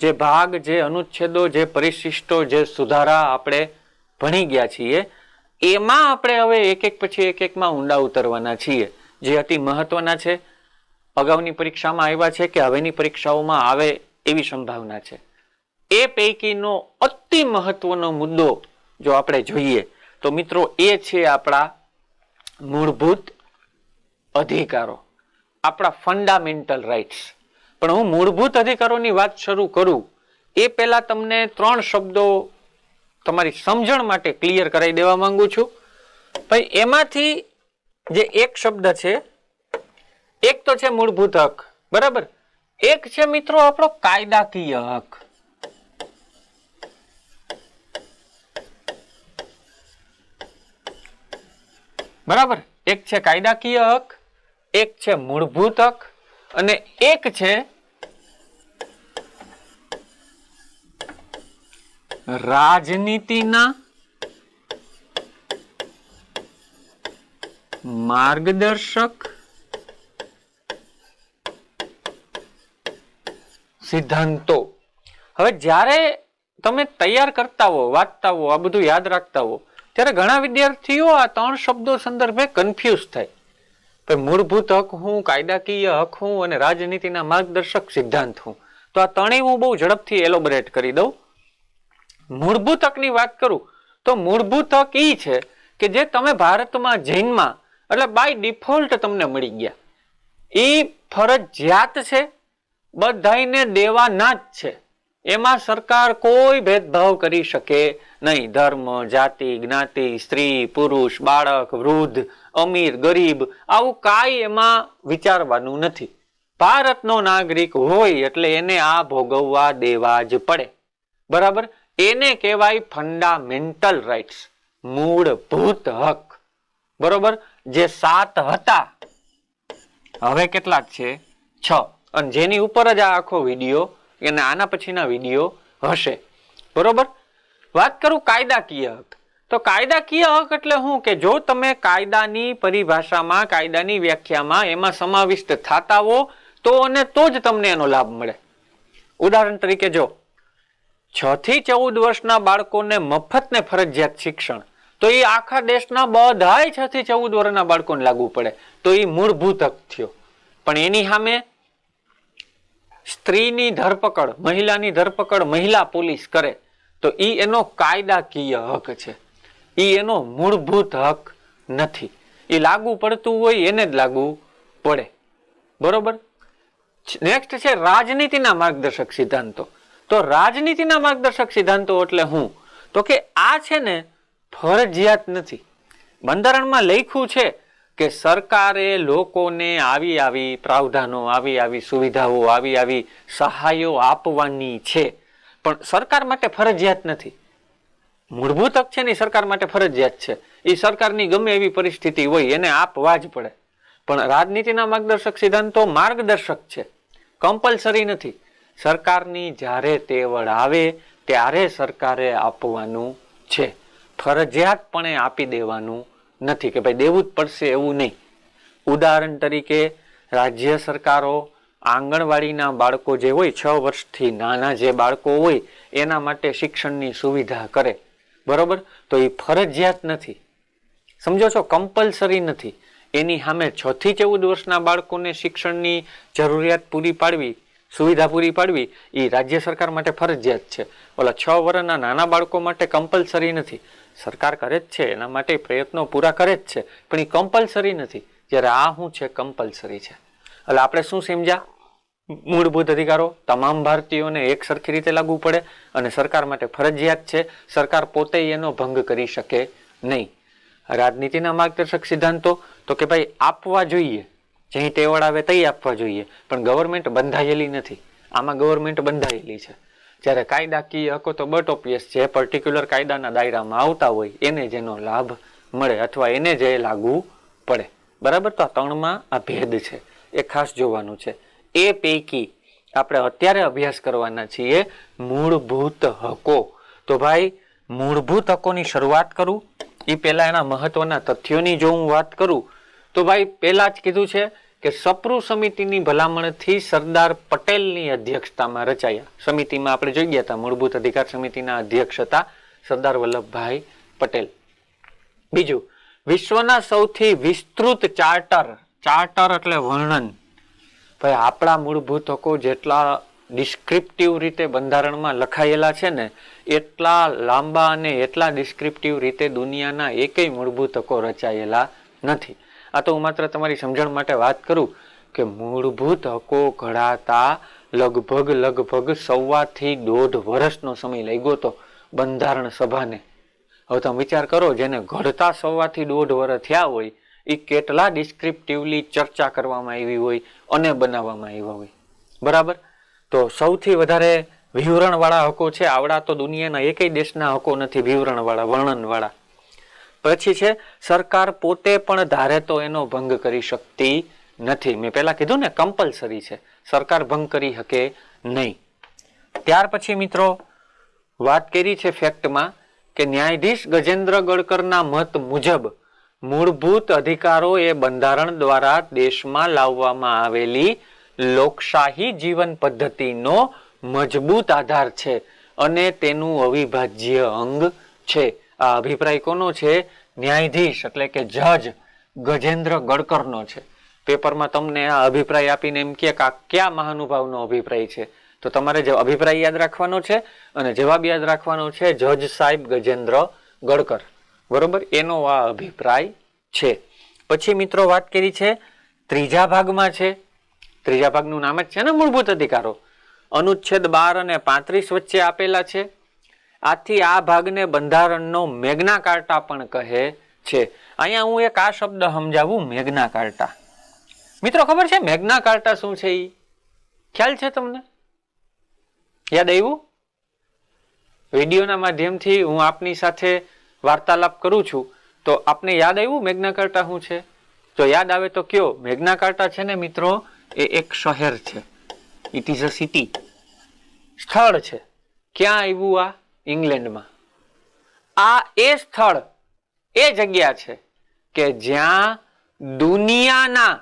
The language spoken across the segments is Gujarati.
જે ભાગ, જે અનુચ્છેદો, જે પરિશિષ્ટો, જે સુધારા આપણે ભણી ગયા છીએ, એમાં આપણે હવે એક એક પછી એક એકમાં ઊંડા ઉતરવાના છીએ, જે અતિ મહત્વના છે. અગાઉની પરીક્ષામાં આવ્યા છે કે હવેની પરીક્ષાઓમાં આવે એવી સંભાવના છે. એ પૈકીનો અતિ મહત્વનો મુદ્દો જો આપણે જોઈએ તો મિત્રો એ છે આપણા મૂળભૂત અધિકારો, આપણા ફંડામેન્ટલ રાઇટ્સ. પણ હું મૂળભૂત અધિકારોની વાત શરૂ કરું એ પહેલા તમને 3 શબ્દો તમારી સમજણ માટે ક્લિયર કરાવી દેવા માંગુ છું. ભાઈ એમાંથી જે એક શબ્દ છે, એક તો છે મૂળભૂત હક, બરાબર. એક છે મિત્રો આપણો કાયદાકીય હક. બરાબર, એક છે કાયદાકીય હક, એક છે મૂળભૂત હક અને એક છે રાજનીતિના માર્ગદર્શક સિદ્ધાંતો. હવે જ્યારે તમે તૈયાર કરતા હો, વાંચતા હો, આ બધું યાદ રાખતા હો, ત્યારે ઘણા વિદ્યાર્થીઓ આ 3 શબ્દો સંદર્ભે કન્ફ્યુઝ થાય. મૂળભૂત હક હું, કાયદાકીય હક હું અને રાજનીતિના માર્ગદર્શક સિદ્ધાંત હું. તો આ ત્રણેય હું બહુ ઝડપથી એલોબરેટ કરી દઉં. મૂળભૂત હકની વાત કરું તો મૂળભૂત હક એ છે કે જે તમે ભારતમાં જન્મા એટલે બાય ડિફોલ્ટ તમને મળી ગયા. એ ફરજિયાત છે, બધાને દેવાના જ છે. એમાં સરકાર કોઈ ભેદભાવ કરી શકે નહીં. ધર્મ, જાતિ, જ્ઞાતિ, સ્ત્રી, પુરુષ, બાળક, વૃદ્ધ, અમીર, ગરીબ આવું કાંઈ એમાં વિચારવાનું નથી. ભારતનો નાગરિક હોય એટલે એને આ ભોગવવા દેવા જ પડે. બરાબર, એને કહેવાય ફંડામેન્ટલ રાઇટ્સ, મૂળભૂત હક. બરોબર, જે 7 હતા હવે કેટલા છે? 6. અને જેની ઉપર જ આ આખો વિડીયો અને આના પછીના વિડીયો હશે. બરોબર, વાત કરું કાયદાકીય હક. તો કાયદાકીય હક એટલે શું કે જો તમે કાયદાની પરિભાષામાં, કાયદાની વ્યાખ્યામાં એમાં સમાવિષ્ટ થતા હો તો અને તો જ તમને એનો લાભ મળે. ઉદાહરણ તરીકે જો 6 થી 14 વર્ષના બાળકોને મફત ને ફરજિયાત શિક્ષણ, તો એ આખા દેશના બધાય 6 થી 14 વર્ષના બાળકોને લાગુ પડે, તો એ મૂળભૂત હક થયો. પણ એની સામે સ્ત્રીની ધરપકડ, મહિલાની ધરપકડ મહિલા પોલીસ કરે તો એ એનો કાયદાકીય હક છે, એ એનો મૂળભૂત હક નથી. એ લાગુ પડતું હોય એને જ લાગુ પડે. બરોબર. નેક્સ્ટ છે રાજનીતિના માર્ગદર્શક સિદ્ધાંતો. તો રાજનીતિના માર્ગદર્શક સિદ્ધાંતો એટલે હું તો કે આ છે ને ફરજિયાત નથી. બંધારણમાં લખ્યું છે કે સરકારે લોકોને આવી આવી પ્રાવધાનો, આવી આવી સુવિધાઓ, આવી આવી સહાયો આપવાની છે, પણ સરકાર માટે ફરજિયાત નથી. મૂળભૂત હક છે ને સરકાર માટે ફરજિયાત છે. એ સરકારની ગમે એવી પરિસ્થિતિ હોય એને આપવા જ પડે. પણ રાજનીતિના માર્ગદર્શક સિદ્ધાંતો માર્ગદર્શક છે, કમ્પલસરી નથી. સરકારની જ્યારે તેવડ આવે ત્યારે સરકારે આપવાનું છે, ફરજિયાતપણે આપી દેવાનું નથી કે ભાઈ દેવું જ પડશે એવું નહીં. ઉદાહરણ તરીકે રાજ્ય સરકારો આંગણવાડીના બાળકો જે હોય 6 વર્ષથી નાના જે બાળકો હોય એના માટે શિક્ષણની સુવિધા કરે. બરોબર, તો એ ફરજિયાત નથી. સમજો છો, કમ્પલસરી નથી. એની સામે 6 થી 14 વર્ષના બાળકોને શિક્ષણની જરૂરિયાત પૂરી પાડવી, સુવિધા પૂરી પાડવી એ રાજ્ય સરકાર માટે ફરજિયાત છે. ઓલા 6 વર્ષના નાના બાળકો માટે કમ્પલસરી નથી. સરકાર કરે જ છે, એના માટે પ્રયત્નો પૂરા કરે જ છે, પણ એ કમ્પલસરી નથી. જ્યારે આ શું છે? કમ્પલસરી છે. એટલે આપણે શું સમજ્યા? મૂળભૂત અધિકારો તમામ ભારતીયોને એક સરખી રીતે લાગુ પડે અને સરકાર માટે ફરજિયાત છે. સરકાર પોતે એનો ભંગ કરી શકે નહીં. રાજનીતિના માર્ગદર્શક સિદ્ધાંતો તો કે ભાઈ આપવા જોઈએ, જ્યાં તેવડ આવે તઈ આપવા જોઈએ, પણ ગવર્મેન્ટ બંધાયેલી નથી. આમાં ગવર્મેન્ટ બંધાયેલી છે. જ્યારે કાયદાકીય હકો તો બટ ઓબ્વિયસ છે, પર્ટિક્યુલર કાયદાના દાયરામાં આવતા હોય એને જેનો લાભ મળે અથવા એને જે લાગુ પડે. બરાબર, તો આ 3માં આ ભેદ છે, એ ખાસ જોવાનું છે. એ પૈકી આપણે અત્યારે અભ્યાસ કરવાના છીએ મૂળભૂત હકો. તો ભાઈ મૂળભૂત હકોની શરૂઆત કરું એ પહેલા એના મહત્વના તથ્યોની જો હું વાત કરું તો ભાઈ પહેલા જ કીધું છે કે સપ્રુ સમિતિની ભલામણથી સરદાર પટેલની અધ્યક્ષતામાં રચાયા. સમિતિમાં આપણે જોઈ ગયા હતા, મૂળભૂત અધિકાર સમિતિના અધ્યક્ષ હતા સરદાર વલ્લભભાઈ પટેલ. બીજું, વિશ્વના સૌથી વિસ્તૃત ચાર્ટર એટલે વર્ણન. ભાઈ આપણા મૂળભૂત હકો જેટલા ડિસ્ક્રિપ્ટિવ રીતે બંધારણમાં લખાયેલા છે ને, એટલા લાંબા અને એટલા ડિસ્ક્રિપ્ટિવ રીતે દુનિયાના એકેય મૂળભૂત હકો રચાયેલા નથી. આ તો હું માત્ર તમારી સમજણ માટે વાત કરું કે મૂળભૂત હકો ઘડાતા લગભગ 1.25 થી 1.5 વર્ષનો સમય લાગ્યો હતો બંધારણ સભાને. હવે તમે વિચાર કરો, જેને ઘડતા 1.25 થી 1.5 વર્ષ થયા હોય એ કેટલા ડિસ્ક્રિપ્ટિવલી ચર્ચા કરવામાં આવી હોય અને બનાવવામાં આવ્યા હોય. બરાબર. તો સૌથી વધારે વિવરણવાળા હકો છે. આવડા તો દુનિયાના એકેય દેશના હકો નથી વિવરણવાળા, વર્ણનવાળા. પછી છે, સરકાર પોતે પણ ધારે તો એનો ભંગ કરી શકતી નથી. મેં પહેલા કીધું ને, કમ્પલસરી છે, સરકાર ભંગ કરી શકે નહીં. ત્યાર પછી મિત્રો વાત કરી છે ફેક્ટમાં કે ન્યાયાધીશ ગજેન્દ્ર ગડકરના મત મુજબ મૂળભૂત અધિકારો એ બંધારણ દ્વારા દેશમાં લાવવામાં આવેલી લોકશાહી જીવન પદ્ધતિનો મજબૂત આધાર છે અને તેનું અવિભાજ્ય અંગ છે. આ અભિપ્રાય કોનો છે? ન્યાયાધીશ એટલે કે જજ ગજેન્દ્ર ગડકરનો છે. પેપરમાં તમને આ અભિપ્રાય આપીને એમ કે આ કયા મહાનુભાવનો અભિપ્રાય છે, તો તમારે જે અભિપ્રાય યાદ રાખવાનો છે અને જવાબ યાદ રાખવાનો છે જજ સાહેબ ગજેન્દ્ર ગડકર. બરોબર, એનો આ અભિપ્રાય છે. પછી મિત્રો વાત કરી છે ત્રીજા ભાગમાં છે. ત્રીજા ભાગનું નામ જ છે ને મૂળભૂત અધિકારો. અનુચ્છેદ 12 અને 35 વચ્ચે આપેલા છે. આથી આ ભાગને બંધારણનો મેગ્ના કાર્ટા પણ કહે છે. અહીંયા હું એક આ શબ્દ સમજાવું, મેગ્ના કાર્ટા. મિત્રો ખબર છે મેગ્ના કાર્ટા શું છે? એ ખ્યાલ છે તમને? યાદ આવ્યું? વિડીયોના માધ્યમથી હું આપની સાથે વાર્તાલાપ કરું છું તો આપને યાદ આવ્યું મેગ્ના કાર્ટા શું છે? તો યાદ આવે તો કયો. મેગ્ના કાર્ટા છે ને મિત્રો, એ એક શહેર છે. ઇટ ઇઝ અ સિટી, સ્થળ છે. ક્યાં આવ્યું? આ ઇંગ્લેન્ડમાં. આ એ સ્થળ, એ જગ્યા છે કે જ્યાં દુનિયાના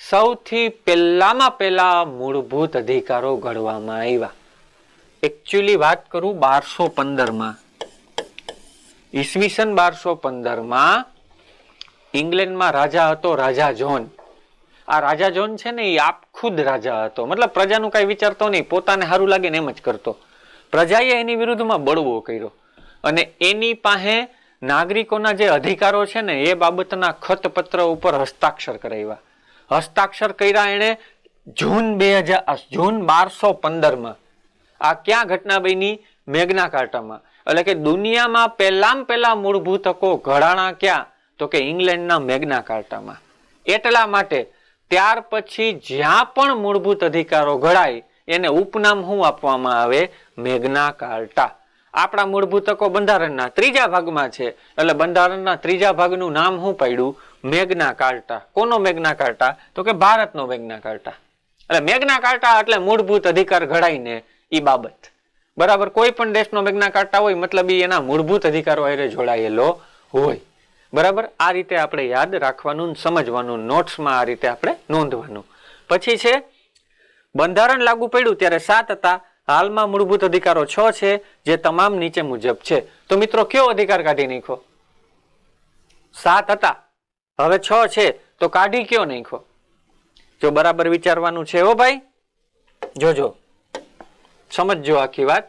સૌથી પહેલા મૂળભૂત અધિકારો ઘડવામાં આવ્યા. એકચ્યુઅલી વાત કરું 1215માં, ઈસવીસન 1215માં ઇંગ્લેન્ડમાં રાજા હતો રાજા જોન. આ રાજા જોન છે ને એ આપ ખુદ રાજા હતો, મતલબ પ્રજાનું કઈ વિચારતો નહીં, પોતાને સારું લાગે ને એમ જ કરતો. પ્રજાએ એની વિરુદ્ધમાં બળવો કર્યો અને એની પાસે નાગરિકોના જે અધિકારો છે ને એ બાબતના ખતપત્ર ઉપર હસ્તાક્ષર કરાવ્યા. હસ્તાક્ષર કર્યા એને જૂન 1215માં. આ ક્યાં ઘટના બની? મેગ્ના કાર્ટામાં. એટલે કે દુનિયામાં પહેલા મૂળભૂત હકો ઘડાણા ક્યાં? તો કે ઇંગ્લેન્ડના મેગ્ના કાર્ટામાં. એટલા માટે ત્યાર પછી જ્યાં પણ મૂળભૂત અધિકારો ઘડાય એને ઉપનામ શું આપવામાં આવે? મેગ્ના કાર્ટા. આપણા મૂળભૂત હકો બંધારણના ત્રીજા ભાગમાં છે એટલે બંધારણના ત્રીજા ભાગનું નામ શું પાડ્યું? મેગ્ના કાર્ટા. કોનો મેગ્ના કાર્ટા? તો કે ભારતનો મેગ્ના કાર્ટા. એટલે મેગ્ના કાર્ટા એટલે મૂળભૂત અધિકાર ઘડાઈને ઈ બાબત. બરાબર. કોઈ પણ દેશનો મેગ્ના કાર્ટા હોય મતલબ એના મૂળભૂત અધિકારો હારે જોડાયેલો હોય. બરાબર. આ રીતે આપણે યાદ રાખવાનું, સમજવાનું, નોટ્સમાં આ રીતે આપણે નોંધવાનું. પછી છે બંધારણ લાગુ પડ્યું ત્યારે 7 હતા, હાલમાં મૂળભૂત અધિકારો 6 છે જે તમામ નીચે મુજબ છે. તો મિત્રો કયો અધિકાર કાઢી નાખો? 7 હતા, હવે 6 છે તો કાઢી કયો નાખો? જો બરાબર વિચારવાનું છે હો ભાઈ, જોજો, સમજજો આખી વાત.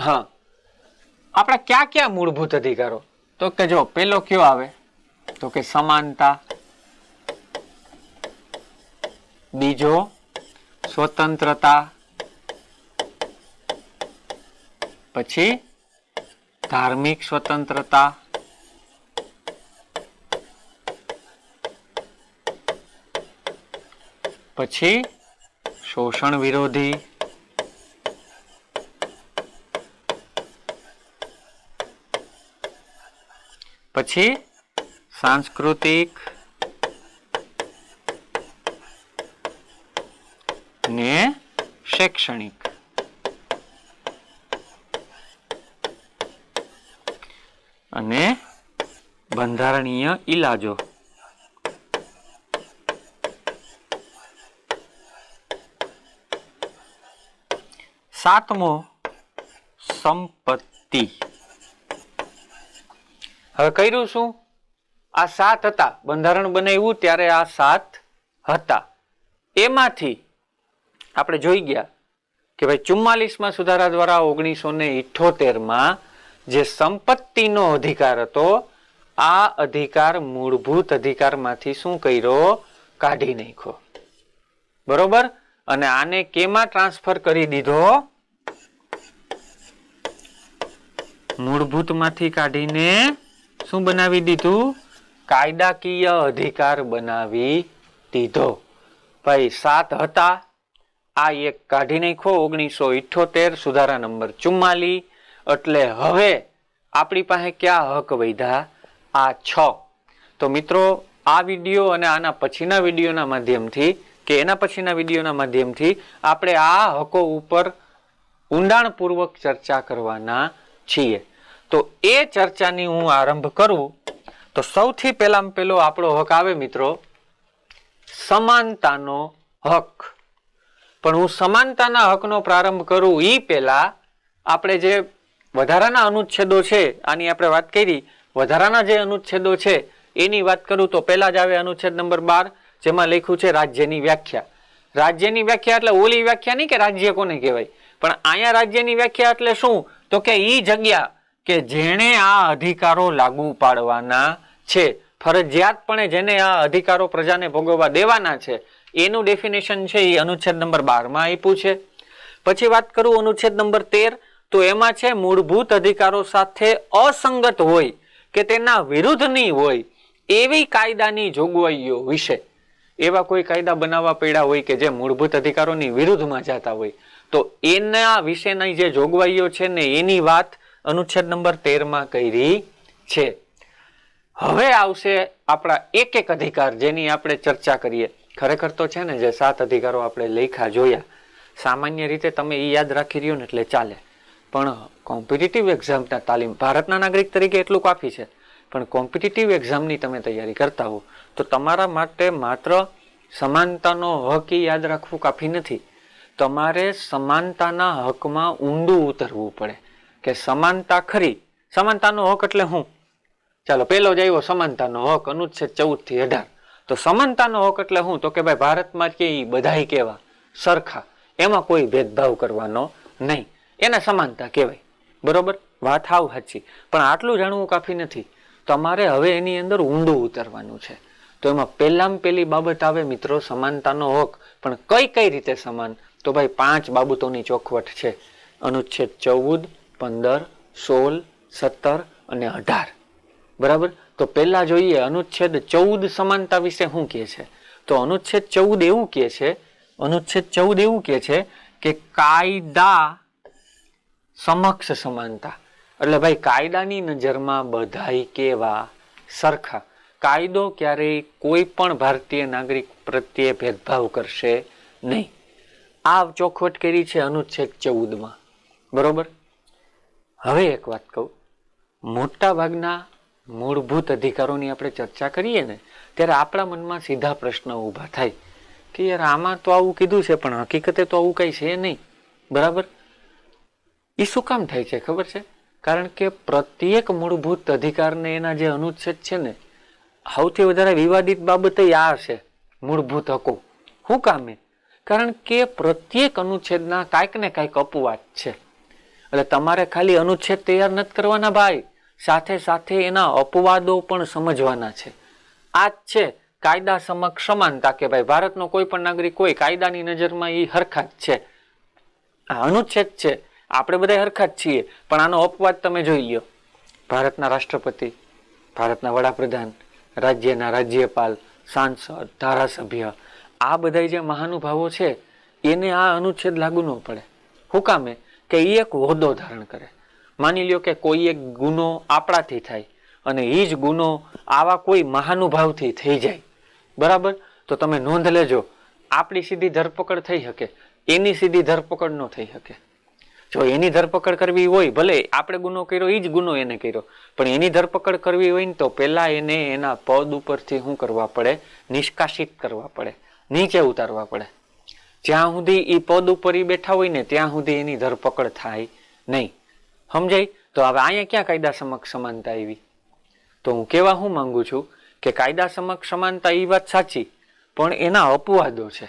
હા, આપણા ક્યાં ક્યાં મૂળભૂત અધિકારો? તો કે જો પેલો કયો આવે? તો કે સમાનતા. બીજો સ્વતંત્રતા. પછી ધાર્મિક સ્વતંત્રતા. પછી શોષણ વિરોધી. પછી સાંસ્કૃતિક ને શૈક્ષણિક. અને બંધારણીય ઈલાજો. સાતમો સંપત્તિ. હવે કર્યું શું? આ 7 હતા, બંધારણ બનાવ્યું ત્યારે આ 7 હતા. એમાંથી આપણે જોઈ ગયા કે ભાઈ 44માં સુધારા દ્વારા 1978માં જે સંપત્તિનો અધિકાર હતો, આ અધિકાર મૂળભૂત અધિકારમાંથી શું કર્યો? કાઢી નાખ્યો. બરોબર. અને આને કેમાં ટ્રાન્સફર કરી દીધો? મૂળભૂતમાંથી કાઢીને શું બનાવી દીધું? કાયદાકીય અધિકાર બનાવી દીધો. ભાઈ 7 હતા, આ એક કાઢી નાખ્યો 1978 સુધારા નંબર 44. એટલે હવે આપણી પાસે ક્યાં હક વધ્યા? આ 6. તો મિત્રો આ વિડીયો અને આના પછીના વિડીયોના માધ્યમથી કે એના પછીના વિડીયોના માધ્યમથી આપણે આ હકો ઉપર ઊંડાણપૂર્વક ચર્ચા કરવાના છીએ. તો એ ચર્ચાની હું આરંભ કરું તો સૌથી પહેલો આપણો હક આવે મિત્રો સમાનતાનો હક. પણ હું સમાનતાના હકનો પ્રારંભ કરું એ પહેલા આપણે જે વધારાના અનુચ્છેદો છે આની આપણે વાત કરી, વધારાના જે અનુચ્છેદો છે એની વાત કરું તો પહેલા જ આવે અનુચ્છેદ નંબર 12, જેમાં લખ્યું છે રાજ્યની વ્યાખ્યા. રાજ્યની વ્યાખ્યા એટલે ઓલી વ્યાખ્યા નહીં કે રાજ્ય કોને કહેવાય, પણ અહીંયા રાજ્યની વ્યાખ્યા એટલે શું? તો કે ઈ જગ્યા કે જેણે આ અધિકારો લાગુ પાડવાના છે, ફરજિયાતપણે જેને આ અધિકારો પ્રજાને ભોગવવા દેવાના છે, એનું ડેફિનેશન છે એ અનુચ્છેદ નંબર 12માં આપ્યું છે. પછી વાત કરું અનુચ્છેદ નંબર 13, તો એમાં છે મૂળભૂત અધિકારો સાથે અસંગત હોય કે તેના વિરુદ્ધની હોય એવી કાયદાની જોગવાઈઓ વિશે. એવા કોઈ કાયદા બનાવવા પડ્યા હોય કે જે મૂળભૂત અધિકારોની વિરુદ્ધમાં જતા હોય, તો એના વિશેની જે જોગવાઈઓ છે ને એની વાત અનુચ્છેદ નંબર 13માં કરી છે. હવે આવશે આપણા એક એક અધિકાર જેની આપણે ચર્ચા કરીએ. ખરેખર તો છે ને જે 7 અધિકારો આપણે લેખા જોયા, સામાન્ય રીતે તમે એ યાદ રાખી રહ્યો ને એટલે ચાલે, પણ કોમ્પિટિટિવ એક્ઝામના તાલીમ ભારતના નાગરિક તરીકે એટલું કાફી છે, પણ કોમ્પિટિટિવ એક્ઝામની તમે તૈયારી કરતા હો તો તમારા માટે માત્ર સમાનતાનો હક યાદ રાખવું કાફી નથી. તમારે સમાનતાના હકમાં ઊંડું ઉતરવું પડે કે સમાનતા ખરી. સમાનતાનો હક એટલે શું? ચાલો પહેલો જ આવ્યો સમાનતાનો હક, અનુચ્છેદ 14 થી 18. તો સમાનતાનો હક એટલે શું? તો કે ભાઈ ભારતમાં કે બધાય કેવા સરખા, એમાં કોઈ ભેદભાવ કરવાનો નહીં, એને સમાનતા કહેવાય. બરોબર, વાત હાવ સાચી. પણ આટલું જાણવું કાફી નથી, તમારે હવે એની અંદર ઊંડું ઉતરવાનું છે. તો એમાં પહેલામાં પહેલી બાબત આવે મિત્રો સમાનતાનો હક. પણ કઈ કઈ રીતે સમાન? તો ભાઈ 5 બાબતોની ચોખવટ છે. અનુચ્છેદ 14, 15, 16, 17 અને 18. બરાબર. તો પહેલા જોઈએ અનુચ્છેદ 14 સમાનતા વિશે શું કહે છે? તો અનુચ્છેદ 14 એવું કહે છે, અનુચ્છેદ 14 એવું કહે છે કે કાયદા સમક્ષ સમાનતા. એટલે ભાઈ કાયદાની નજરમાં બધાય કેવા સરખા. કાયદો ક્યારેય કોઈ પણ ભારતીય નાગરિક પ્રત્યે ભેદભાવ કરશે નહીં. આ ચોખવટ કરી છે અનુચ્છેદ 14માં. બરોબર. હવે એક વાત કહું, મોટા ભાગના મૂળભૂત અધિકારોની આપણે ચર્ચા કરીએ ને ત્યારે આપણા મનમાં સીધા પ્રશ્ન ઊભા થાય કે યાર આમાં તો આવું કીધું છે પણ હકીકતે તો આવું કઈ છે નહીં. બરાબર. એ શું કામ થાય છે ખબર છે? કારણ કે પ્રત્યેક મૂળભૂત અધિકારને એના જે અનુચ્છેદ છે ને, સૌથી વધારે વિવાદિત બાબત આ છે મૂળભૂત હકો. શું કામે? કારણ કે પ્રત્યેક અનુચ્છેદના કાંઈક ને કાંઈક અપવાદ છે. એટલે તમારે ખાલી અનુચ્છેદ તૈયાર નથી કરવાના ભાઈ, સાથે સાથે એના અપવાદો પણ સમજવાના છે. આ જ છે કાયદા સમક્ષ સમાનતા, કે ભાઈ ભારતનો કોઈ પણ નાગરિક હોય કાયદાની નજરમાં એ હરખા જ છે. આ અનુચ્છેદ છે, આપણે બધા હરખા જ છીએ. પણ આનો અપવાદ તમે જોઈ લ્યો. ભારતના રાષ્ટ્રપતિ, ભારતના વડાપ્રધાન, રાજ્યના રાજ્યપાલ, સાંસદ, ધારાસભ્ય, આ બધા જે મહાનુભાવો છે એને આ અનુચ્છેદ લાગુ ન પડે. શું કામે? કે એ એક હોદ્દો ધારણ કરે. માની લ્યો કે કોઈ એક ગુનો આપણાથી થાય અને એ જ ગુનો આવા કોઈ મહાનુભાવથી થઈ જાય. બરાબર. તો તમે નોંધ લેજો, આપણી સીધી ધરપકડ થઈ શકે, એની સીધી ધરપકડ ન થઈ શકે. જો એની ધરપકડ કરવી હોય, ભલે આપણે ગુનો કર્યો એ જ ગુનો એને કર્યો, પણ એની ધરપકડ કરવી હોય ને તો પેલા એને એના પદ ઉપરથી શું કરવા પડે? નિષ્કાસિત કરવા પડે, નીચે ઉતારવા પડે. જ્યાં સુધી એ પદ ઉપર બેઠા હોય ને ત્યાં સુધી એની ધરપકડ થાય નહીં. સમજાય? તો હવે અહીંયા ક્યાં કાયદા સમક્ષ સમાનતા આવી? તો હું કહેવા હું માંગુ છું કે કાયદા સમક્ષ સમાનતા એ વાત સાચી, પણ એના અપવાદો છે.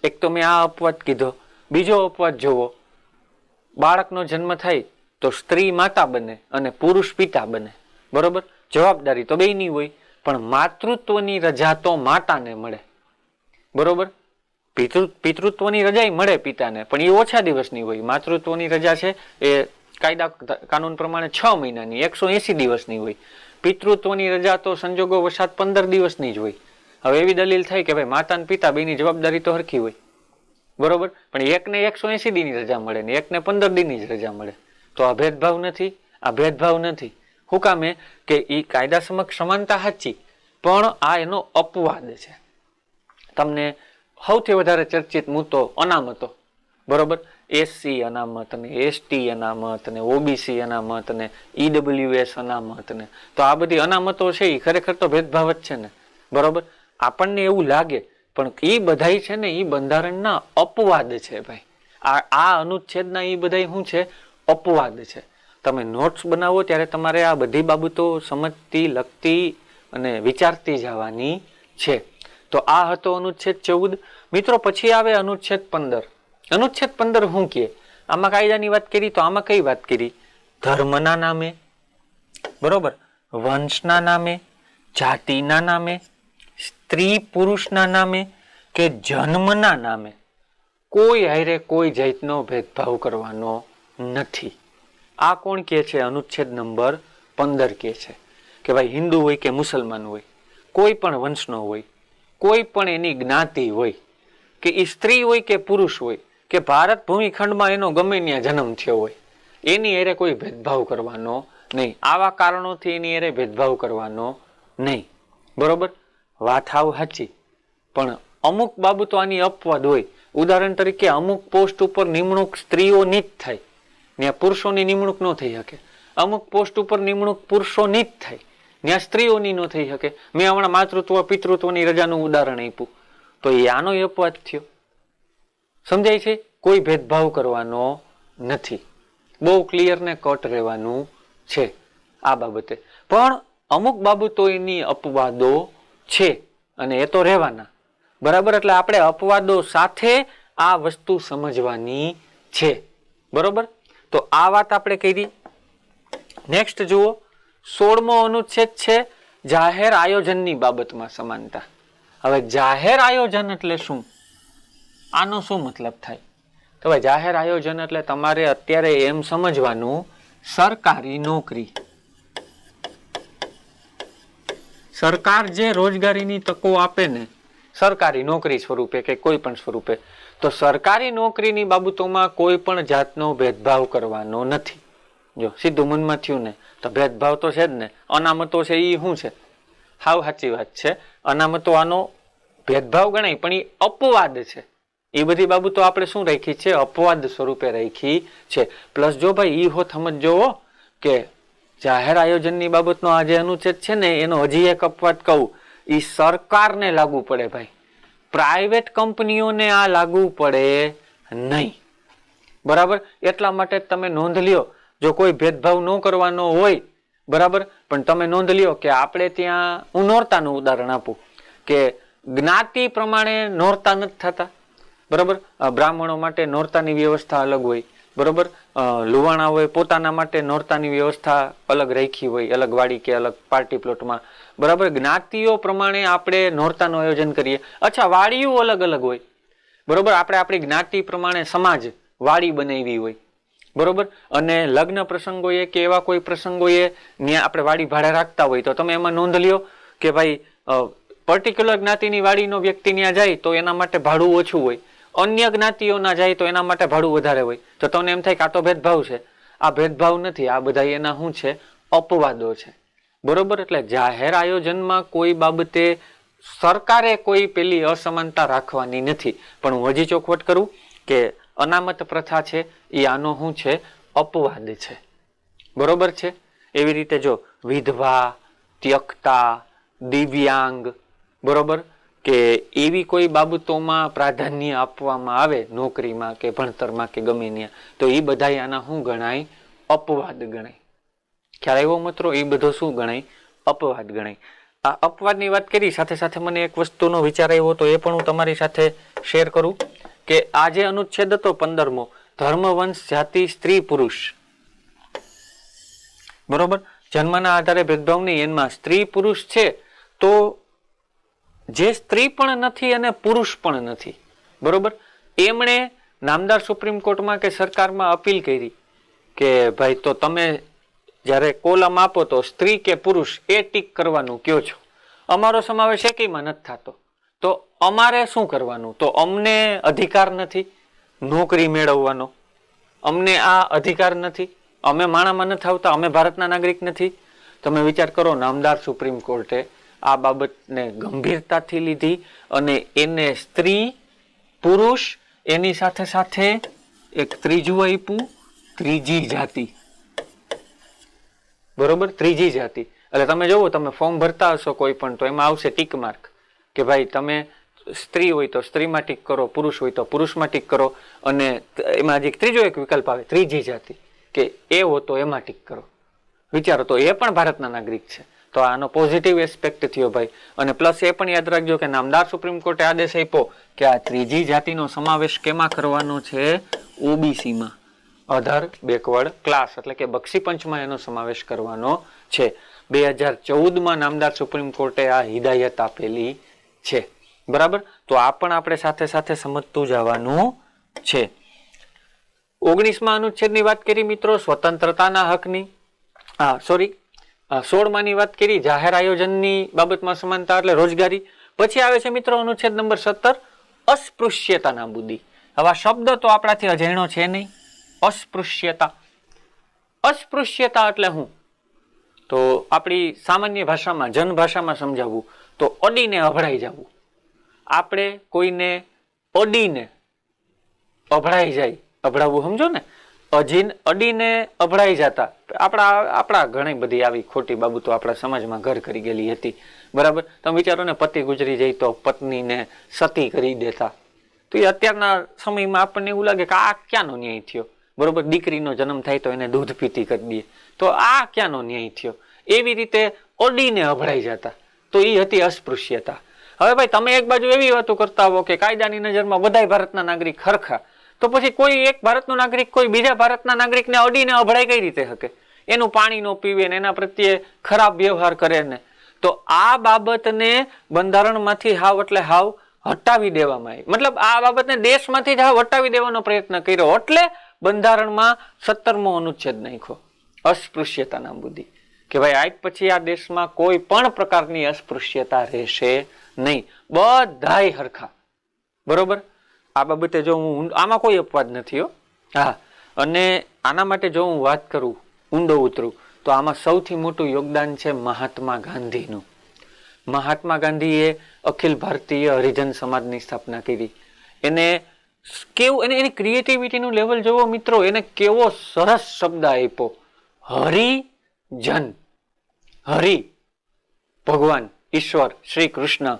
એક તો મેં આ અપવાદ કીધો. બીજો અપવાદ જોવો, બાળકનો જન્મ થાય તો સ્ત્રી માતા બને અને પુરુષ પિતા બને. બરોબર? જવાબદારી તો બેયની હોય, પણ માતૃત્વની રજા તો માતાને મળે. બરોબર? પિતૃત્વની રજા મળે પિતાને, પણ એ ઓછા દિવસની હોય. માતૃત્વની રજા છે એ કાયદા કાનૂન પ્રમાણે 6 મહિનાની 180 દિવસની હોય. પિતૃત્વની રજા તો સંજોગો વસાત 15 દિવસની જ હોય. હવે એવી દલીલ થાય કે ભાઈ માતા અને પિતા બેની જવાબદારી તો હરખી હોય. બરોબર? પણ એકને 180 દીની રજા મળે ને એકને 15 દીની જ રજા મળે. તો આ ભેદભાવ નથી? આ ભેદભાવ નથી. શું કામે? કે એ કાયદા સમક્ષ સમાનતા સાચી, પણ આ એનો અપવાદ છે. તમને સૌથી વધારે ચર્ચિત મુદ્દો અનામતો. બરોબર? એસસી અનામત ને એસટી અનામત ને ઓબીસી અનામત ને ઈડબ્લ્યુએસ અનામત ને, તો આ બધી અનામતો છે એ ખરેખર તો ભેદભાવ જ છે ને. બરોબર? આપણને એવું લાગે, પણ એ બધાય છે ને એ બંધારણના અપવાદ છે ભાઈ. આ અનુચ્છેદના એ બધા શું છે? અપવાદ છે. તમે નોટ્સ બનાવો ત્યારે તમારે આ બધી બાબતો સમજતી, લખતી અને વિચારતી જવાની છે. તો આ હતો અનુચ્છેદ 14. મિત્રો, પછી આવે અનુચ્છેદ 15. અનુચ્છેદ 15 શું કહે? આમાં કાયદાની વાત કરી તો આમાં કઈ વાત કરી? ધર્મના નામે, બરોબર, વંશના નામે, જાતિના નામે, સ્ત્રી પુરુષના નામે કે જન્મના નામે કોઈ હારે કોઈ જાતનો ભેદભાવ કરવાનો નથી. આ કોણ કહે છે? અનુચ્છેદ નંબર 15 કહે છે કે ભાઈ હિન્દુ હોય કે મુસલમાન હોય, કોઈ પણ વંશનો હોય, કોઈ પણ એની જ્ઞાતિ હોય, કે એ સ્ત્રી હોય કે પુરુષ હોય, કે ભારત ભૂમિખંડમાં એનો ગમે ત્યાં જન્મ થયો હોય, એની હારે કોઈ ભેદભાવ કરવાનો નહીં. આવા કારણોથી એની હારે ભેદભાવ કરવાનો નહીં. બરોબર? વાત હાવ સાચી, પણ અમુક બાબતો આની અપવાદ હોય. ઉદાહરણ તરીકે અમુક પોસ્ટ ઉપર નિમણૂક સ્ત્રીઓની જ થાય, ત્યાં પુરુષોની નિમણૂક ન થઈ શકે. અમુક પોસ્ટ ઉપર નિમણૂક પુરુષોની જ થાય, ત્યાં સ્ત્રીઓની ન થઈ શકે. મેં હમણાં માતૃત્વ પિતૃત્વની રજાનું ઉદાહરણ આપ્યું, તો એ આનો અપવાદ થયો. સમજાય છે? કોઈ ભેદભાવ કરવાનો નથી. બહુ ક્લિયર ને કટ રહેવાનું છે આ બાબતે. પણ અમુક બાબતો એની અપવાદો છે અને એ તો રહેવાના. બરાબર? એટલે આપણે અપવાદો સાથે આ વસ્તુ સમજવાની છે. બરોબર? તો આ વાત આપણે કરી. નેક્સ્ટ જુઓ, 16મો અનુચ્છેદ છે જાહેર આયોજનની બાબતમાં સમાનતા. હવે જાહેર આયોજન એટલે શું? આનો શું મતલબ થાય? તો ભાઈ જાહેર આયોજન એટલે તમારે અત્યારે એમ સમજવાનું, સરકારી નોકરી. સરકાર જે રોજગારીની તકો આપે ને, સરકારી નોકરી સ્વરૂપે કે કોઈ પણ સ્વરૂપે, તો સરકારી નોકરીની બાબતોમાં કોઈ પણ જાતનો ભેદભાવ કરવાનો નથી. જો સીધું મનમાં થયું ને, તો ભેદભાવ તો છે જ ને. અનામતો છે એ શું છે? હાવ સાચી વાત છે, અનામતો આનો ભેદભાવ ગણાય, પણ એ અપવાદ છે. એ બધી બાબતો આપણે શું રાખી છે? અપવાદ સ્વરૂપે રાખી છે. પ્લસ જો ભાઈ એ હોત સમજો કે જાહેર આયોજનની બાબતનો આ જે અનુચ્છેદ છે ને, એનો હજી એક અપવાદ કહું, એ સરકારને લાગુ પડે ભાઈ, પ્રાઇવેટ કંપનીઓને આ લાગુ પડે નહીં. બરાબર? એટલા માટે તમે નોંધ લ્યો, જો કોઈ ભેદભાવ ન કરવાનો હોય, બરાબર, પણ તમે નોંધ લ્યો કે આપણે ત્યાં, હું નોરતાનું ઉદાહરણ આપું, કે જ્ઞાતિ પ્રમાણે નોરતા નથી થતા. બરાબર? બ્રાહ્મણો માટે નોરતાની વ્યવસ્થા અલગ હોય. બરોબર? લુવાણાઓએ પોતાના માટે નોરતાની વ્યવસ્થા અલગ રાખી હોય, અલગ વાડી કે અલગ પાર્ટી પ્લોટમાં. બરાબર? જ્ઞાતિઓ પ્રમાણે આપણે નોરતાનું આયોજન કરીએ. અચ્છા, વાડીઓ અલગ અલગ હોય. બરોબર? આપણે આપણી જ્ઞાતિ પ્રમાણે સમાજ વાડી બનાવી હોય. બરોબર? અને લગ્ન પ્રસંગોએ કે એવા કોઈ પ્રસંગોએ ત્યાં આપણે વાડી ભાડે રાખતા હોય, તો તમે એમાં નોંધ લ્યો કે ભાઈ પર્ટિક્યુલર જ્ઞાતિની વાડીનો વ્યક્તિ ત્યાં જાય તો એના માટે ભાડું ઓછું હોય, અન્ય જ્ઞાતિઓના જાય તો એના માટે ભાડું વધારે હોય. તો તમને એમ થાય કે આ તો ભેદભાવ છે. આ ભેદભાવ નથી, આ બધા એના શું છે? અપવાદો છે. બરોબર? એટલે જાહેર આયોજનમાં કોઈ બાબતે સરકારે કોઈ પેલી અસમાનતા રાખવાની નથી. પણ હું હજી ચોખવટ કરું કે અનામત પ્રથા છે એ આનો શું છે? અપવાદ છે. બરોબર છે? એવી રીતે જો વિધવા, ત્યક્તા, દિવ્યાંગ, બરોબર, કે એવી કોઈ બાબતોમાં પ્રાધાન્ય આપવામાં આવે નોકરીમાં કે ભણતરમાં કે ગમે ત્યાં, તો એ બધા આના શું ગણાય? અપવાદ ગણાય. ખ્યાલ આવ્યો મિત્રો? એ બધો શું ગણાય? અપવાદ ગણાય. આ અપવાદની વાત કરી, સાથે સાથે મને એક વસ્તુનો વિચાર આવ્યો, તો એ પણ હું તમારી સાથે શેર કરું કે આ જે અનુચ્છેદ હતો 15મો, ધર્મ, વંશ, જાતિ, સ્ત્રી, પુરુષ, બરોબર, જન્મના આધારે ભેદભાવ નહીં, એમાં સ્ત્રી પુરુષ છે, તો જે સ્ત્રી પણ નથી અને પુરુષ પણ નથી, બરોબર, એમણે નામદાર સુપ્રીમ કોર્ટમાં કે સરકારમાં અપીલ કરી કે ભાઈ તો તમે જ્યારે કોલમ આપો તો સ્ત્રી કે પુરુષ એ ટીક કરવાનું કયો છો, અમારો સમાવેશ એકેયમાં નથી થતો, તો અમારે શું કરવાનું? તો અમને અધિકાર નથી નોકરી મેળવવાનો, અમને આ અધિકાર નથી, અમે માણામાં નથી આવતા, અમે ભારતના નાગરિક નથી. તમે વિચાર કરો, નામદાર સુપ્રીમ કોર્ટે આ બાબતને ગંભીરતાથી લીધી અને એને સ્ત્રી, પુરુષ, એની સાથે સાથે એક ત્રીજું આપ્યું, ત્રીજી જાતિ, બરોબર, ત્રીજી જાતિ. એટલે તમે જોવો, તમે ફોર્મ ભરતા હશો કોઈ પણ, તો એમાં આવશે ટીક માર્ક કે ભાઈ તમે સ્ત્રી હોય તો સ્ત્રીમાં ટીક કરો, પુરુષ હોય તો પુરુષમાં ટીક કરો, અને એમાં હજી ત્રીજો એક વિકલ્પ આવે ત્રીજી જાતિ, કે એ હો તો એમાં ટીક કરો. વિચારો, તો એ પણ ભારતના નાગરિક છે. તો આનો પોઝિટિવ એસ્પેક્ટ થયો ભાઈ. અને પ્લસ એ પણ યાદ રાખજો કે નામદાર સુપ્રીમ કોર્ટે આદેશ આપ્યો કે આ ત્રીજી જાતિનો સમાવેશ કેમાં કરવાનો છે? ઓબીસીમાં, અધર બેકવર્ડ ક્લાસ, એટલે કે બક્ષી પંચમાં એનો સમાવેશ કરવાનો છે. 2014માં નામદાર સુપ્રીમ કોર્ટે આ હિદાયત આપેલી છે, બરાબર. તો આ પણ આપણે સાથે સાથે સમજતું જવાનું છે. 19મા અનુચ્છેદની વાત કરી મિત્રો, સ્વતંત્રતાના હકની. 16માની વાત કરી, જાહેર આયોજનની બાબતમાં સમાનતા એટલે રોજગારી. પછી આવે છે મિત્રો અનુચ્છેદ નંબર 17, અસ્પૃશ્યતા નાબૂદી. હવે આ શબ્દ તો આપણાથી અજાણ્યો છે નહીં. અસ્પૃશ્યતા, અસ્પૃશ્યતા એટલે શું? તો આપણી સામાન્ય ભાષામાં, જનભાષામાં સમજાવવું તો અડીને અભડાઈ જવું. આપણે કોઈને અડીને અભડાઈ જાય, અભડાવવું સમજો ને, અડીને અભડાઈ જતા. આપણા ઘણી બધી આવી ખોટી બાબતો આપણા સમાજમાં ઘર કરી ગયેલી હતી, બરાબર. તમે વિચારો ને, પતિ ગુજરી જાય તો પત્નીને સતી કરી દેતા. તો એ અત્યારના સમયમાં આપણને એવું લાગે કે આ ક્યાંનો ન્યાય થયો, બરોબર. દીકરીનો જન્મ થાય તો એને દૂધ પીતી કરી દઈએ, તો આ ક્યાંનો ન્યાય થયો? એવી રીતે અડીને અભડાઈ જતા, તો એ હતી અસ્પૃશ્યતા. હવે ભાઈ તમે એક બાજુ એવી વાતો કરતા હો કે કાયદાની નજરમાં બધા ભારતના નાગરિક સરખા, તો પછી કોઈ એક ભારતનો નાગરિક કોઈ બીજા ભારતના નાગરિકને અડીને અભડાઈ કઈ રીતે શકે? એનું પાણી નો પીવે ને એના પ્રત્યે ખરાબ વ્યવહાર કરે ને. તો આ બાબતને બંધારણમાંથી હાવ એટલે હાવ હટાવી દેવામાં આવી. મતલબ આ બાબતને દેશમાંથી જ હાવ હટાવી દેવાનો પ્રયત્ન કર્યો, એટલે બંધારણમાં 17મો અનુચ્છેદ નાખ્યો, અસ્પૃશ્યતા નાબૂદી. કે ભાઈ આજ પછી આ દેશમાં કોઈ પણ પ્રકારની અસ્પૃશ્યતા રહેશે નહીં, બધાય હરખા, બરોબર. આ બાબતે જો હું, આમાં કોઈ અપવાદ નથી હો. હા, અને આના માટે જો હું વાત કરું, ઊંડો ઉતરું, તો આમાં સૌથી મોટું યોગદાન છે મહાત્મા ગાંધીનું. મહાત્મા ગાંધીએ અખિલ ભારતીય હરિજન સમાજની સ્થાપના કરી. એને કેવું, એની ક્રિએટિવિટીનું લેવલ જોવો મિત્રો, એને કેવો સરસ શબ્દ આપ્યો, હરિજન. હરિ ભગવાન, ઈશ્વર, શ્રી કૃષ્ણ,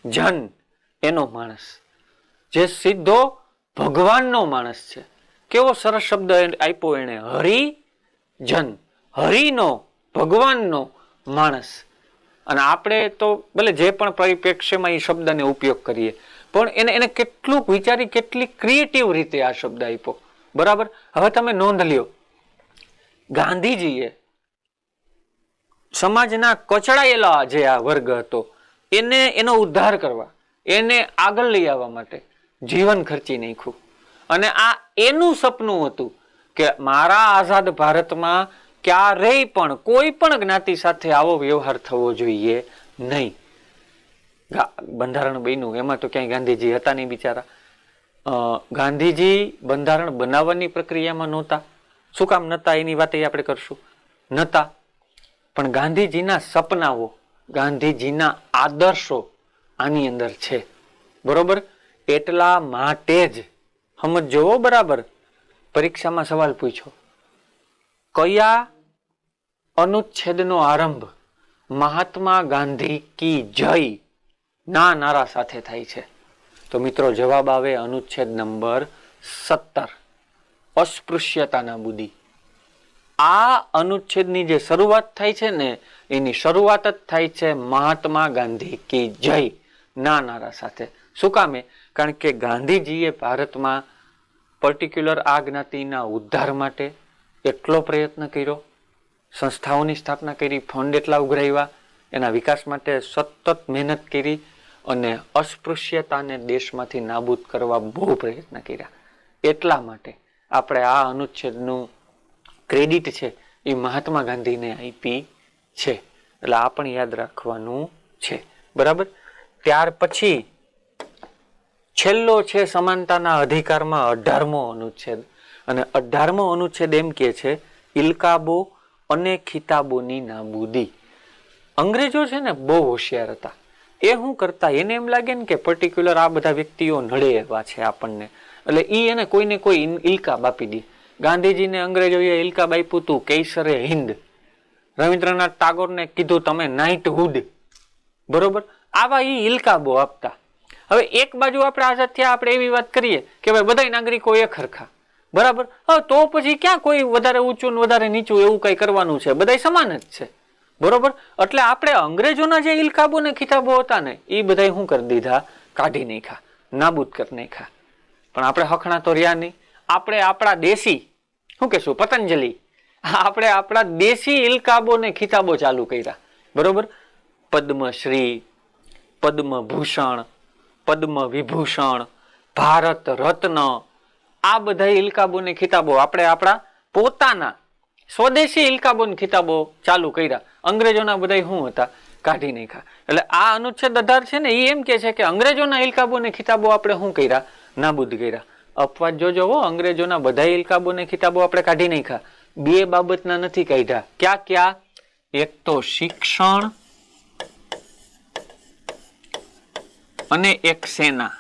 જન એનો માણસ, જે સીધો ભગવાનનો માણસ છે. કેવો સરસ શબ્દ આપ્યો એને, હરિજન, હરિનો, ભગવાનનો માણસ. અને આપણે તો ભલે જે પણ પરિપ્રેક્ષ્યમાં એ શબ્દને ઉપયોગ કરીએ, પણ એને કેટલું વિચારી, કેટલી ક્રિએટિવ રીતે આ શબ્દ આપ્યો, બરાબર. હવે તમે નોંધ લ્યો, ગાંધીજીએ સમાજના કચડાયેલા જે આ વર્ગ હતો એનો ઉદ્ધાર કરવા, એને આગળ લઈ આવવા માટે જીવન ખર્ચી નાખ્યું. અને આ એનું સપનું હતું કે મારા આઝાદ ભારતમાં ક્યારેય પણ કોઈ પણ જ્ઞાતિ સાથે આવો વ્યવહાર થવો જોઈએ નહીં. બંધારણ બન્યું એમાં તો ક્યાંય ગાંધીજી હતા નહીં બિચારા. ગાંધીજી બંધારણ બનાવવાની પ્રક્રિયામાં નહોતા. શું કામ નહોતા એની વાત આપણે કરશું, નહોતા. પણ ગાંધીજીના સપનાઓ, ગાંધીજીના આદર્શો આની અંદર છે, બરોબર. એટલા માટે જ સમજો બરાબર. પરીક્ષામાં સવાલ પૂછો, કયા અનુચ્છેદનો આરંભ મહાત્મા ગાંધી કી જય ના નારા સાથે થાય છે? તો મિત્રો જવાબ આવે અનુચ્છેદ નંબર 17, અસ્પૃશ્યતા નાબૂદી. આ અનુચ્છેદની જે શરૂઆત થાય છે ને, એની શરૂઆત જ થાય છે મહાત્મા ગાંધી કી જય ના નારા સાથે. શું કામે? કારણ કે ગાંધીજીએ ભારતમાં પર્ટિક્યુલર આ જ્ઞાતિના ઉદ્ધાર માટે એટલો પ્રયત્ન કર્યો, સંસ્થાઓની સ્થાપના કરી, ફંડ એટલા ઉઘરાવ્યા, એના વિકાસ માટે સતત મહેનત કરી અને અસ્પૃશ્યતાને દેશમાંથી નાબૂદ કરવા બહુ પ્રયત્ન કર્યા. એટલા માટે આપણે આ અનુચ્છેદનું ક્રેડિટ છે એ મહાત્મા ગાંધીને આપી છે. એટલે આ પણ યાદ રાખવાનું છે. બરાબર. ત્યાર પછી છેલ્લો છે સમાનતાના અધિકારમાં 18મો અનુચ્છેદ. અને 18મો અનુચ્છેદ એમ કે છે ઇલકાબો અને ખિતાબોની નાબૂદી. અંગ્રેજો છે ને બહુ હોશિયાર હતા. એ શું કરતા, એને એમ લાગે ને કે પર્ટિક્યુલર આ બધા વ્યક્તિઓ નડે એવા છે આપણને, એટલે એને કોઈને કોઈ ઇલકાબ આપી દે. ગાંધીજીને અંગ્રેજોએ ઇલકાબ આપ્યું હતું કેસરે હિન્દ. રવિન્દ્રનાથ ટાગોરને કીધું તમે નાઇટહુડ. બરોબર. આવા ઇલકાબો આપતા. હવે એક બાજુ આપણે આઝાદ થયા, આપણે એવી વાત કરીએ કે ભાઈ બધા નાગરિકો એક હરખા. બરાબર. હવે તો પછી ક્યાં કોઈ વધારે ઊંચું ને વધારે નીચું એવું કઈ કરવાનું છે? બધા સમાન જ છે. બરોબર. એટલે આપણે અંગ્રેજોના જે ઇલકાબો ને ખિતાબો હતા ને, એ બધા શું કરી દીધા? કાઢી નાખ્યા, નાબૂદ કરી નાખ્યા. પણ આપણે હખણા તો રહ્યા નહીં. આપણે આપણા દેશી શું કહેશું, પતંજલિ, આપણે આપણા દેશી ઇલકાબો ને ખિતાબો ચાલુ કર્યા. બરોબર. પદ્મશ્રી, પદ્મભૂષણ, પદ્મ વિભૂષણ, ભારત રત્ન, આ બધા ઇલકાબો ને ખિતાબો આપણે આપણા પોતાના સ્વદેશી ઇલકાબો ને ખિતાબો ચાલુ કર્યા. અંગ્રેજોના બધા શું હતા? કાઢી નાખ્યા. એટલે આ અનુચ્છેદ 18 છે ને, એ એમ કે છે કે અંગ્રેજોના ઇલકાબો ને ખિતાબો આપણે શું કર્યા? નાબૂદ કર્યા. અપવાદ જોજો હો, અંગ્રેજોના બધા ઇલકાબો ને ખિતાબો આપણે કાઢી નાખ્યા. બે બાબતના નથી કાઢ્યા. ક્યાં ક્યાં? એક તો શિક્ષણ અને એક સેના.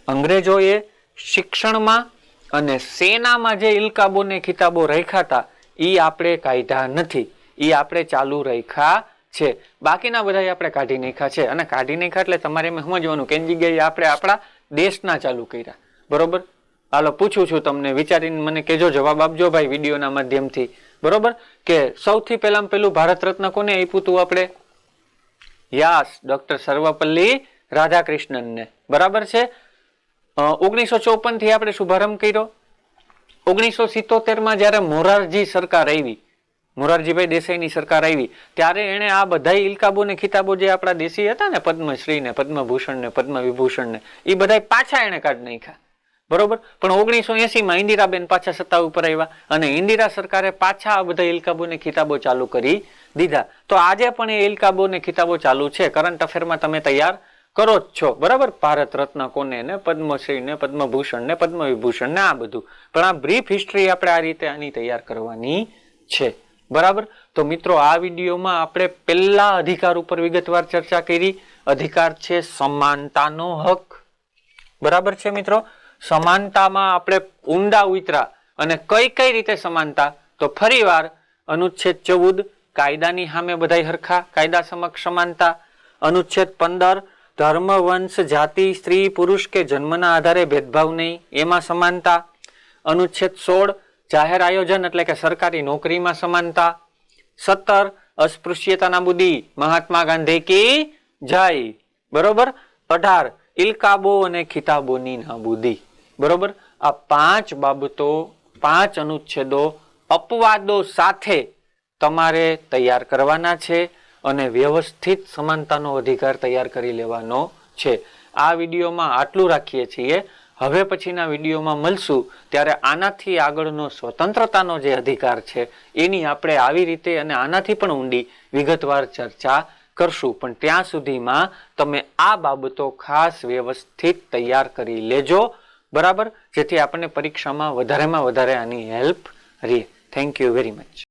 અંગ્રેજોએ શિક્ષણમાં અને સેનામાં જે ઇલકાબો ને ખિતાબો રાખ્યા હતા એ આપણે કાઢ્યા નથી, એ આપણે ચાલુ રાખ્યા છે. બાકીના બધા આપણે કાઢી નાખ્યા છે. અને કાઢી નાખ્યા એટલે તમારે એમ સમજવાનું કે એની જગ્યાએ આપણે આપણા દેશના ચાલુ કર્યા. બરોબર. હાલો પૂછું છું તમને, વિચારીને મને કહેજો, જવાબ આપજો ભાઈ વિડીયોના માધ્યમથી. બરોબર. કે સૌથી પહેલું ભારત રત્ન કોને આપ્યું હતું આપણે? યસ, ડોક્ટર સર્વપલ્લી રાધાકૃષ્ણનને. બરાબર છે. 1954 થી આપણે શુભારંભ કર્યો. 1977 જયારે મોરારજી સરકાર આવી, મોરારજીભાઈ દેસાઈની સરકાર આવી, ત્યારે એને આ બધા ઇલકાબો ને ખિતાબો જે આપણા દેશી હતા ને, પદ્મશ્રી ને, પદ્મભૂષણ ને, પદ્મ વિભૂષણ ને, એ બધા પાછા એને કાઢી નાખ્યા. બરોબર. પણ 1980 ઇન્દિરાબેન પાછા સત્તા ઉપર આવ્યા અને ઇન્દિરા સરકારે પાછા આ બધા ઇલકાબો ને ખિતાબો ચાલુ કરી દીધા. તો આજે પણ એ ઇલકાબો ને ખિતાબો ચાલુ છે. કરંટ અફેરમાં તમે તૈયાર કરો જ છો. બરાબર. ભારત રત્ન કોને ને, પદ્મશ્રી ને, પદ્મભૂષણ ને, પદ્મ વિભૂષણ ને, આ બધું. પણ આ બ્રીફ હિસ્ટ્રી આપણે આ રીતે આની તૈયાર કરવાની છે. બરાબર. તો મિત્રો આ વિડીયોમાં આપણે પહેલા અધિકાર ઉપર વિગતવાર ચર્ચા કરી. અધિકાર છે સમાનતાનો હક. બરાબર છે મિત્રો. સમાનતામાં આપણે ઊંડા ઉતરા અને કઈ કઈ રીતે સમાનતા? તો ફરીવાર અનુચ્છેદ 14 કાયદાની સામે બધાય હરખા, કાયદા સમક્ષ સમાનતા. અનુચ્છેદ 15 ધર્મ, વંશ, જાતિ, સ્ત્રી, પુરુષ કે જન્મના આધારે ભેદભાવ નહીં, એમાં સમાનતા. અનુચ્છેદ 16 જાહેર આયોજન એટલે કે સરકારી નોકરીમાં સમાનતા. 17 અસ્પૃશ્યતા નાબૂદી, મહાત્મા ગાંધી કી જય. બરોબર. 18 ઇલકાબો અને ખિતાબોની નાબૂદી. બરોબર. આ 5 બાબતો, 5 અનુચ્છેદો અપવાદો સાથે તમારે તૈયાર કરવાના છે અને વ્યવસ્થિત સમાનતાનો અધિકાર તૈયાર કરી લેવાનો છે. આ વિડીયોમાં આટલું રાખીએ છીએ. હવે પછીના વિડીયોમાં મળશું ત્યારે આનાથી આગળનો સ્વતંત્રતાનો જે અધિકાર છે એની આપણે આવી રીતે અને આનાથી પણ ઊંડી વિગતવાર ચર્ચા કરશું. પણ ત્યાં સુધીમાં તમે આ બાબતો ખાસ વ્યવસ્થિત તૈયાર કરી લેજો. બરાબર. જેથી આપણને પરીક્ષામાં વધારેમાં વધારે આની હેલ્પ રહે. Thank you very much.